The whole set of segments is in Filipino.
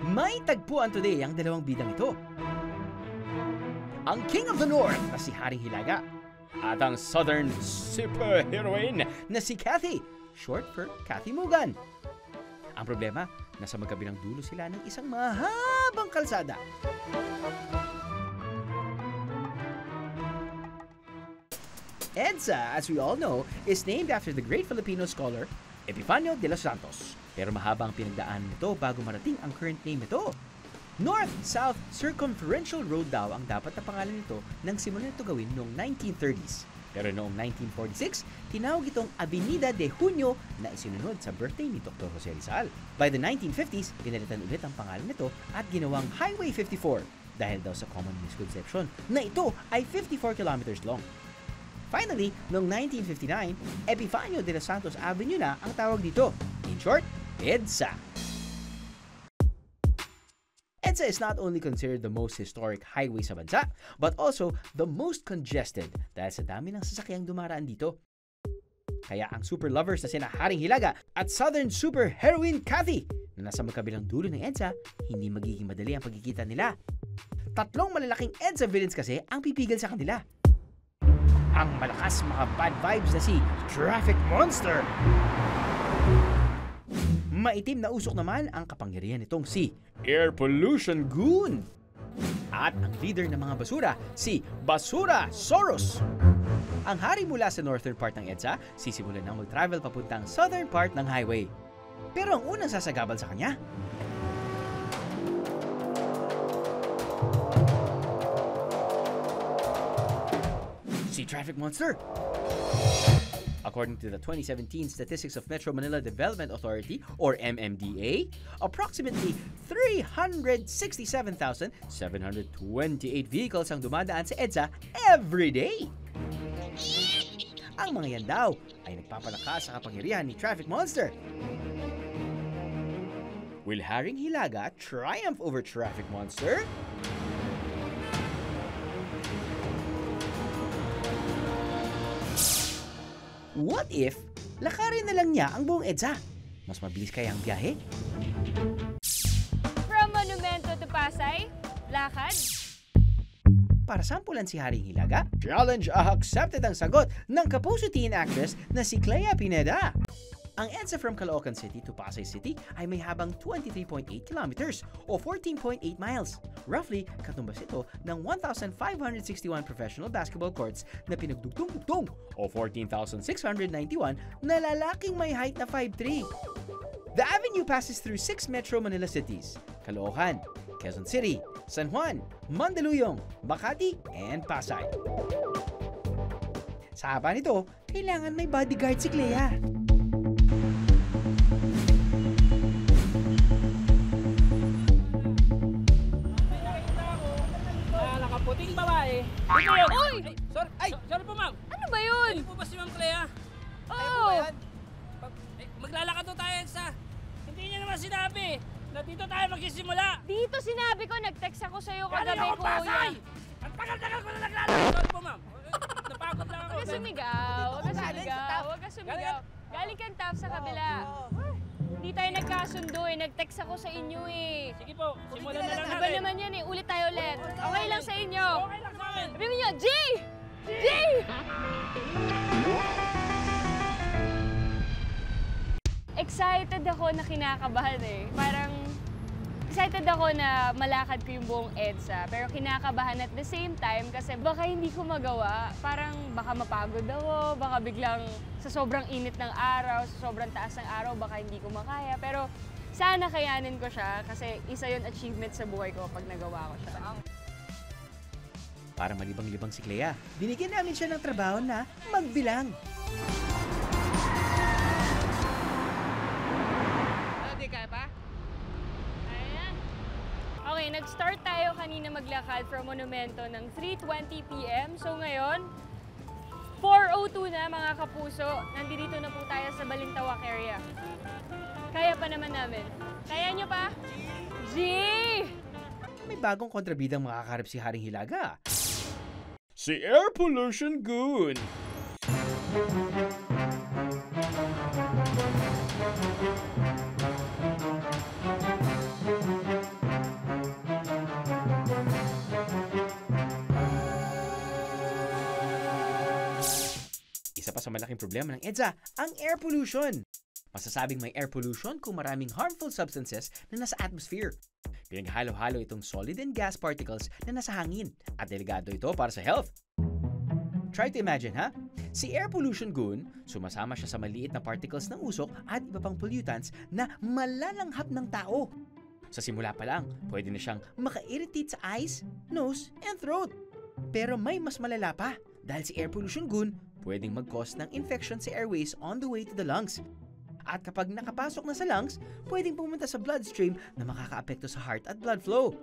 May tagpuan today ang dalawang bidang ito. Ang King of the North na si Haring Hilaga at ang Southern Superheroine na si Cathy, short for Cathy Mugan. Ang problema, nasa magkabilang dulo sila ng isang mahabang kalsada. EDSA, as we all know, is named after the great Filipino scholar Epifanio de los Santos. Pero mahaba ang pinagdaanan nito bago marating ang current name nito. North-South Circumferential Road daw ang dapat na pangalan nito nang simulan ito gawin noong 1930s. Pero noong 1946, tinawag itong Avenida de Junio na isinunod sa birthday ni Dr. Jose Rizal. By the 1950s, pinalitan ulit ang pangalan nito at ginawang Highway 54 dahil daw sa common misconception na ito ay 54 kilometers long. Finally, noong 1959, Epifanio de los Santos Avenue na ang tawag dito. In short, EDSA. EDSA is not only considered the most historic highway sa bansa, but also the most congested dahil sa dami ng sasakyang dumaraan dito. Kaya ang super lovers na sina Haring Hilaga at Southern Super Heroine Cathy na nasa magkabilang dulo ng EDSA, hindi magiging madali ang pagkikita nila. Tatlong malalaking EDSA villains kasi ang pipigil sa kanila. Ang malakas mga bad vibes na si Traffic Monster. Maitim na usok naman ang kapangyarihan nitong si Air Pollution Goon. At ang leader ng mga basura, si Basura Soros. Ang hari mula sa northern part ng EDSA, sisimulan ng mag-travel papuntang southern part ng highway. Pero ang unang sasagabal sa kanya, si Traffic Monster. According to the 2017 Statistics of Metro Manila Development Authority, or MMDA, approximately 367,728 vehicles ang dumadaan sa EDSA every day. Ang mga yan daw ay nagpapalakas sa kapangyarihan ni Traffic Monster. Will Haring Hilaga triumph over Traffic Monster? What if, lakarin na lang niya ang buong EDSA? Mas mabilis kaya ang biyahe? From Monumento to Pasay, lakad? Para sampulan si Haring Hilaga, challenge accepted ang sagot ng Kapuso teen actress na si Clea Pineda. Ang EDSA from Caloocan City to Pasay City ay may habang 23.8 kilometers o 14.8 miles. Roughly, katumbas ito ng 1,561 professional basketball courts na pinagdugtong-dugtong o 14,691 na lalaking may height na 5'3". The avenue passes through 6 Metro Manila cities: Caloocan, Quezon City, San Juan, Mandaluyong, Makati, and Pasay. Sa haba nito, kailangan may bodyguard si Clea. Puting babae. Ito yun. Uy! Sorry po, ma'am. Ano ba yun? Hindi po ba si Ma'am Clea? Oo! Maglalakad to tayo sa... Hindi niya naman sinabi na dito tayo magsisimula. Dito sinabi ko, nag-text ako sa'yo kagabi, Ako kuya. Pasay! Ang tagal-tagal ko na naglalakad. Sorry po, ma'am. Napagod lang ako. Huwag ka sumigaw. Huwag ka sumigaw. Huwag ka sumigaw. Galing kang top sa kabila. Hindi tayo nagkasundo eh. Nag-text ako sa inyo eh. Sige po, simulan na lang Iba natin. naman yan eh. Ulit tayo ulit. Okay lang sa inyo. Okay lang sa akin. Sabihin niyo, G! G! Excited ako na kinakabahan eh. Parang excited ako na malakad ko yung buong EDSA. Pero kinakabahan at the same time kasi baka hindi ko magawa. Parang baka mapagod ako, baka biglang sa sobrang init ng araw, sa sobrang taas ng araw, baka hindi ko makaya. Pero sana kayanin ko siya kasi isa yun achievement sa buhay ko pag nagawa ko siya. Para malibang-libang si Clea, binigyan namin siya ng trabaho na magbilang. Di kaya pa? Ayan. Okay, nag-start tayo kanina maglakad from Monumento ng 3:20 p.m. So ngayon, 4:02 na mga kapuso. Nandito na po tayo sa Balintawak area. Kaya pa naman namin. Kaya nyo pa? G! May bagong kontrabidang makakaharap si Haring Hilaga. Si Air Pollution Goon! sa malaking problema ng EDSA, ang air pollution. Masasabing may air pollution kung maraming harmful substances na nasa atmosphere. Pinaghalo-halo itong solid and gas particles na nasa hangin at delikado ito para sa health. Try to imagine, ha? Si air pollution goon, sumasama siya sa maliit na particles ng usok at iba pang pollutants na malalanghap ng tao. Sa simula pa lang, pwede na siyang maka-irritate sa eyes, nose, and throat. Pero may mas malala pa dahil si air pollution goon pwedeng mag-cause ng infection sa airways on the way to the lungs. At kapag nakapasok na sa lungs, pwedeng pumunta sa bloodstream na makakaapekto sa heart at blood flow.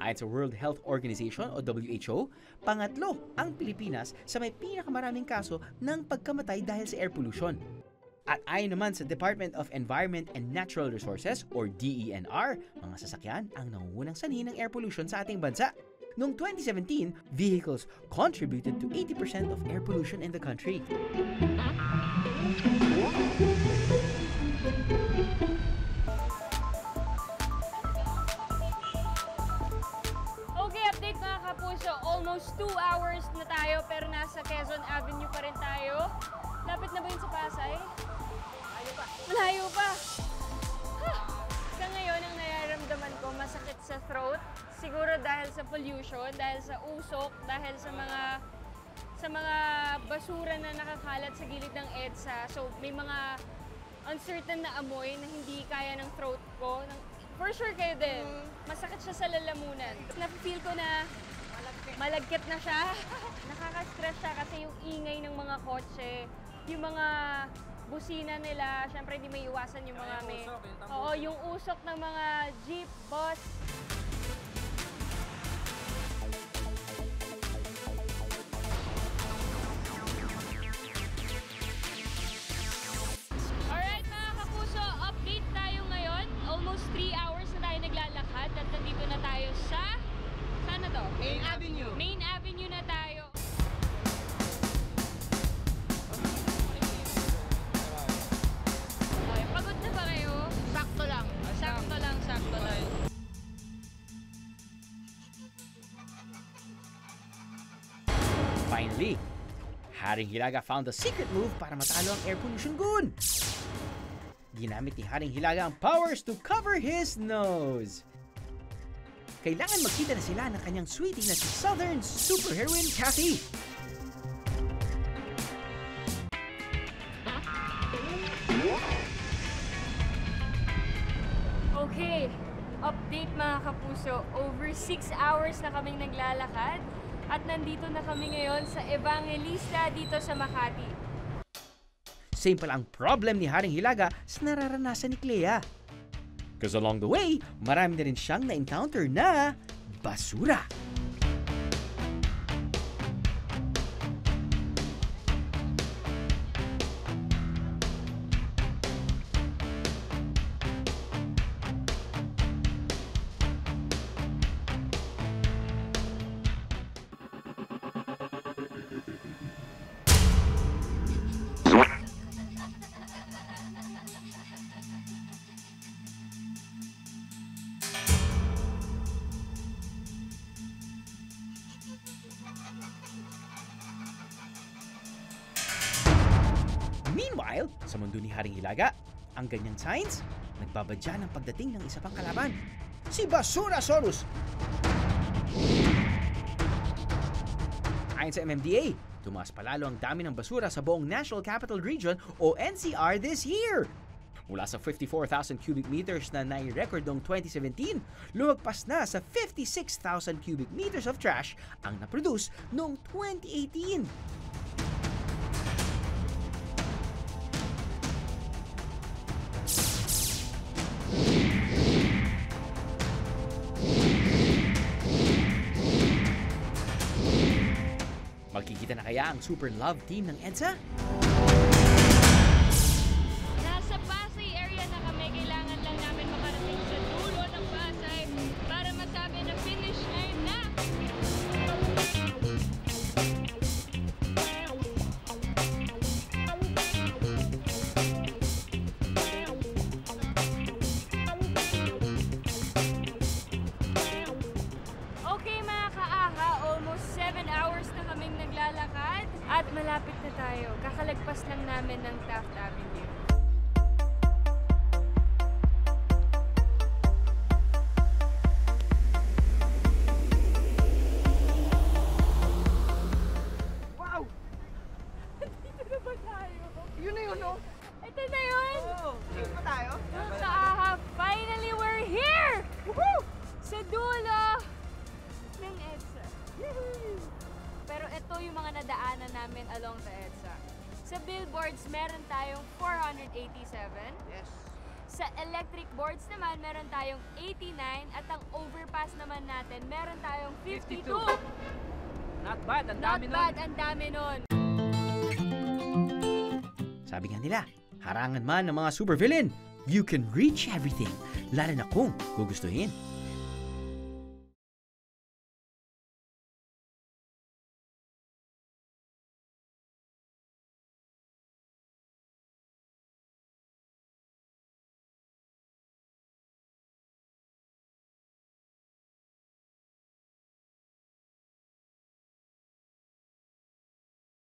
Ayon sa World Health Organization o WHO, pangatlo ang Pilipinas sa may pinakamaraming kaso ng pagkamatay dahil sa air pollution. At ayon naman sa Department of Environment and Natural Resources or DENR, mga sasakyan ang nangungunang sanhi ng air pollution sa ating bansa. Noong 2017, vehicles contributed to 80% of air pollution in the country. Okay, update mga kapuso. Almost 2 hours na tayo pero nasa Quezon Avenue pa rin tayo. Lapit na ba yun sa Pasay? Malayo pa. Malayo pa! Sa ngayon, ang nararamdaman ko, masakit sa throat. Siguro dahil sa pollution, dahil sa usok, dahil sa mga basura na nakakalat sa gilid ng EDSA. So, may mga uncertain na amoy na hindi kaya ng throat ko. For sure kayo din. Masakit siya sa lalamunan. Nafe-feel ko na malagkit na siya. Nakaka-stress siya kasi yung ingay ng mga kotse, yung mga busina nila, syempre hindi may iwasan yung mga may... Oo, yung usok ng mga jeep, bus. Alright mga kapuso, update tayo ngayon. Almost 3 hours na tayo naglalakad at nandito na tayo sa... Saan na to? Main Avenue. Main Avenue na tayo. Okay, pagod na ba kayo? Sakto lang. Sakto lang, sakto lang. Finally, Haring Hilaga found the secret move para matalo ang air pollution goon. Ginamit ni Haring Hilaga ang powers to cover his nose. Kailangan magkita na sila ng kanyang sweetie na si Southern superheroine Kathy. Okay, update mga kapuso. Over 6 hours na kaming naglalakad at nandito na kami ngayon sa Evangelista dito sa Makati. Same pala ang problem ni Haring Hilaga sa nararanasan ni Clea. Because along the way, marami na rin siyang na-encounter na basura. Meanwhile, sa mundo ni Haring Hilaga, ang ganyang signs, nagbabadya ng pagdating ng isa pang kalaban, si Basurasaurus! Ayon sa MMDA, tumaas palalo ang dami ng basura sa buong National Capital Region o NCR this year. Mula sa 54,000 cubic meters na nai-record noong 2017, lumagpas na sa 56,000 cubic meters of trash ang naproduce noong 2018. Magkikita na kaya ang super love team ng EDSA? Nasa Pasay area na kami. Kailangan lang namin makarating sa dulo ng Pasay para masabi na finish line na. Okay mga kaaha, almost 7 hours na kaming naglalakad at malapit na tayo. Kakalagpas 87. Yes. Sa electric boards naman, meron tayong 89 at ang overpass naman natin, meron tayong 52. 52. Not bad, ang Not dami nun. bad, ang dami nun. Sabi nga nila, harangan man ng mga supervillain, you can reach everything, lalo na kung gugustuhin.